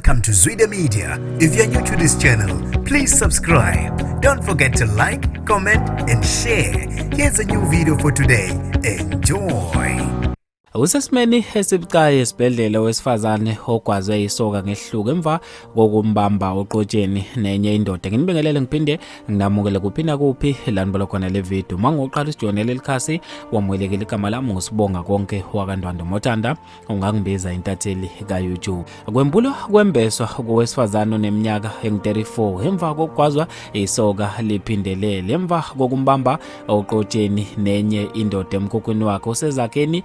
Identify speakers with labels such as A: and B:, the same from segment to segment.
A: Welcome to Zwida Media. If you're new to this channel, please subscribe. Don't forget to like, comment and share. Here's a new video for today. Enjoy.
B: Usesimeni esibucayi esibhedlela wesifazane ogwazwe isoka ngehluko emva kokumbamba oqotsheni nenye indoda. Nginibingelele ngiphinde nginamukele kuphina kuphi lanibolo khona le video. Mangoqala isijonele elikhasi wamwelekela igama lami ngosibonga konke wakandwando Mothanda ungangibiza intatheli ka YouTube. Kwembulo kwembeswa kowesifazane oneminyaka engu-34 emva kokugwazwa isoka liphindelele emva kokumbamba oqotsheni nenye indoda emkhukhwini wakhe osezakheni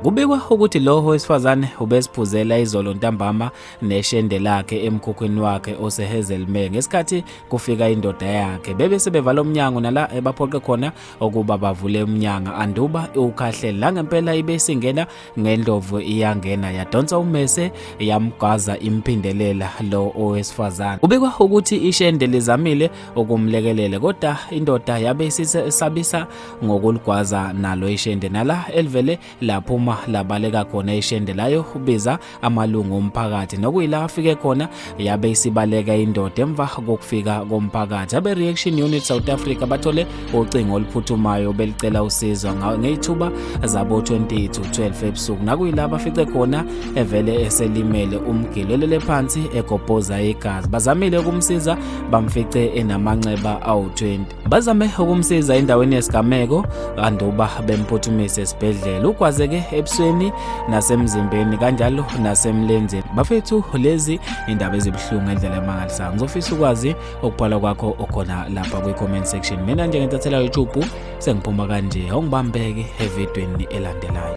B: kubikwa ukuthi lo wesifazane ubesiphuzela izolo ntambama neshende lakhe emkhukhwini wakhe oseHazelme ngesikhathi kufika indoda yakhe. Bebese bevala umnyango nala ebaphoqe khona ukuba bavule umnyango anduba ukhahlela la ngempela ibesingena ngendlovu iyangena yadonsa umese yamgwaza imphindelela lo owesifazane. Kubikwa ukuthi ishende lizamile ukumlekelela kodwa indoda yabe isabisa ngokuligwaza nalo ishende nala elivele laphuma labaleka khona ishende layo ubiza amalungu omphakathi nokuyila afike khona yabe isibaleka indoda emva kokufika komphakathi. Abe reaction unit South Africa bathole ucingo oluphuthumayo belicela usizo ngeyithuba zabo 20 to 12 ebusuku nakuyilaba afice khona evele eselimele umgilelele phansi egobhoza igazi. Bazamile ukumsiza bamfice enamanxeba awu-20. Bazame ukumsiza endaweni yesigameko kanduba bemphuthumise esibhedlela. Ukwazeke ebusweni nasemzimbeni kanjalo nasemlenzeni. Bafethu lezi indaba ezibuhlungu endlela emangalisayo. Ngizofisa ukwazi okubhala kwakho okhona lapha kwi-comment section. Mina nje ngentathela YouTube sengiphuma kanje awungibambeke evidweni elandelayo.